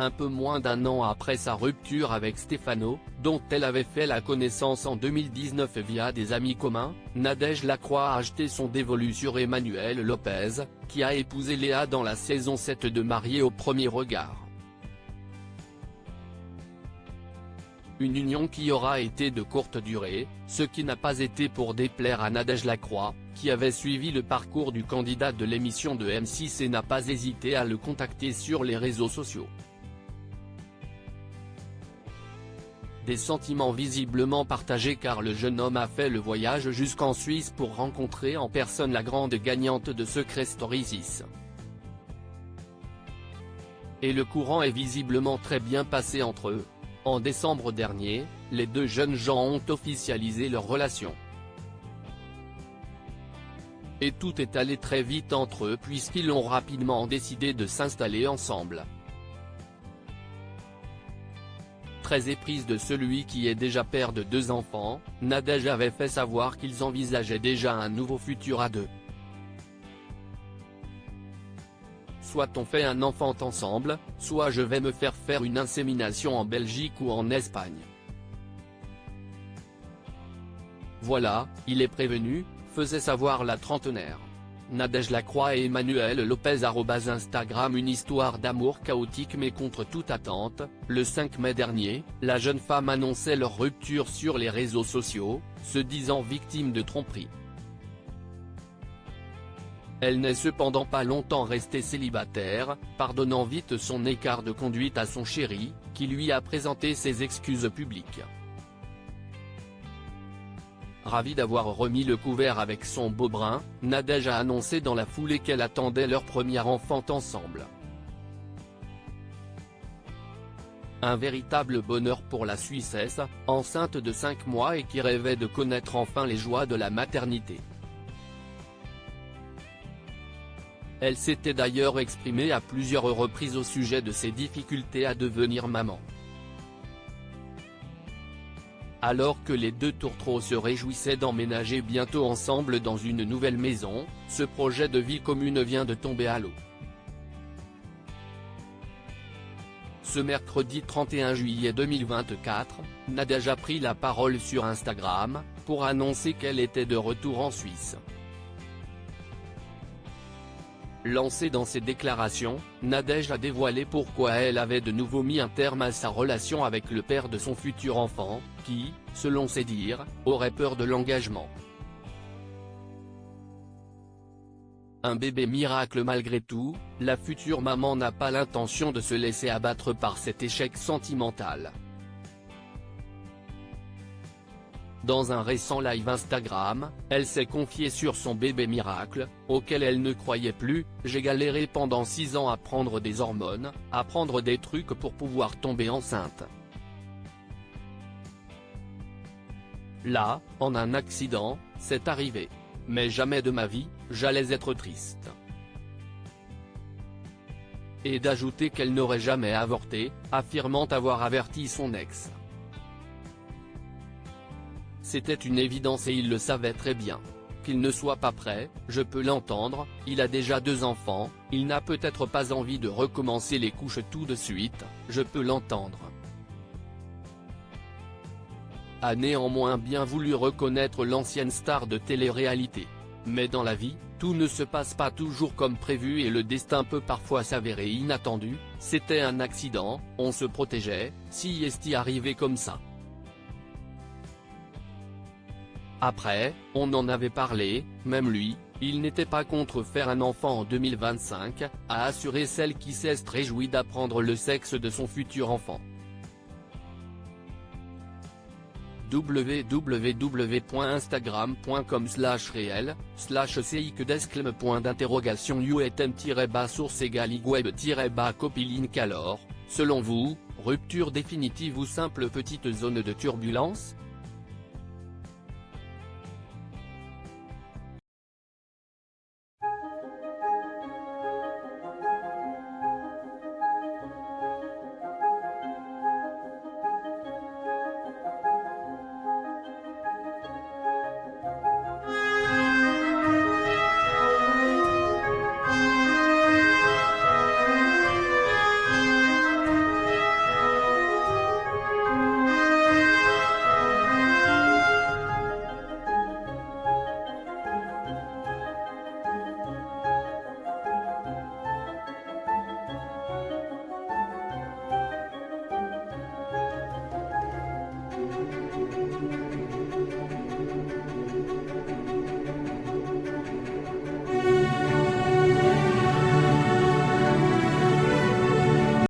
Un peu moins d'un an après sa rupture avec Stefano, dont elle avait fait la connaissance en 2019 via des amis communs, Nadège Lacroix a jeté son dévolu sur Emmanuel Lopez, qui a épousé Léa dans la saison 7 de Mariés au premier regard. Une union qui aura été de courte durée, ce qui n'a pas été pour déplaire à Nadège Lacroix, qui avait suivi le parcours du candidat de l'émission de M6 et n'a pas hésité à le contacter sur les réseaux sociaux. Des sentiments visiblement partagés car le jeune homme a fait le voyage jusqu'en Suisse pour rencontrer en personne la grande gagnante de Secret Story 6. Et le courant est visiblement très bien passé entre eux. En décembre dernier, les deux jeunes gens ont officialisé leur relation. Et tout est allé très vite entre eux puisqu'ils ont rapidement décidé de s'installer ensemble. Très éprise de celui qui est déjà père de 2 enfants, Nadège avait fait savoir qu'ils envisageaient déjà un nouveau futur à deux. Soit on fait un enfant ensemble, soit je vais me faire une insémination en Belgique ou en Espagne. Voilà, il est prévenu, faisait savoir la trentenaire. Nadège Lacroix et Emmanuel Lopez @Instagram. Une histoire d'amour chaotique mais contre toute attente. Le 5 mai dernier, la jeune femme annonçait leur rupture sur les réseaux sociaux, se disant victime de tromperie. Elle n'est cependant pas longtemps restée célibataire, pardonnant vite son écart de conduite à son chéri, qui lui a présenté ses excuses publiques. Ravie d'avoir remis le couvert avec son beau brun, Nadège a annoncé dans la foulée qu'elle attendait leur premier enfant ensemble. Un véritable bonheur pour la Suissesse, enceinte de 5 mois et qui rêvait de connaître enfin les joies de la maternité. Elle s'était d'ailleurs exprimée à plusieurs reprises au sujet de ses difficultés à devenir maman. Alors que les deux tourtereaux se réjouissaient d'emménager bientôt ensemble dans une nouvelle maison, ce projet de vie commune vient de tomber à l'eau. Ce mercredi 31 juillet 2024, Nadège a pris la parole sur Instagram, pour annoncer qu'elle était de retour en Suisse. Lancée dans ses déclarations, Nadège a dévoilé pourquoi elle avait de nouveau mis un terme à sa relation avec le père de son futur enfant, qui, selon ses dires, aurait peur de l'engagement. Un bébé miracle malgré tout, la future maman n'a pas l'intention de se laisser abattre par cet échec sentimental. Dans un récent live Instagram, elle s'est confiée sur son bébé miracle, auquel elle ne croyait plus. J'ai galéré pendant 6 ans à prendre des hormones, à prendre des trucs pour pouvoir tomber enceinte. Là, en un accident, c'est arrivé. Mais jamais de ma vie, j'allais être triste. Et d'ajouter qu'elle n'aurait jamais avorté, affirmant avoir averti son ex. C'était une évidence et il le savait très bien. Qu'il ne soit pas prêt, je peux l'entendre, il a déjà 2 enfants, il n'a peut-être pas envie de recommencer les couches tout de suite, je peux l'entendre. A néanmoins bien voulu reconnaître l'ancienne star de télé-réalité. Mais dans la vie, tout ne se passe pas toujours comme prévu et le destin peut parfois s'avérer inattendu. C'était un accident, on se protégeait, si est-il arrivé comme ça. Après, on en avait parlé, même lui, il n'était pas contre faire un enfant en 2025, a assuré celle qui s'est réjouie d'apprendre le sexe de son futur enfant. www.instagram.com/réel/CICDESCLM.source =web-copilink. Alors, selon vous, rupture définitive ou simple petite zone de turbulence?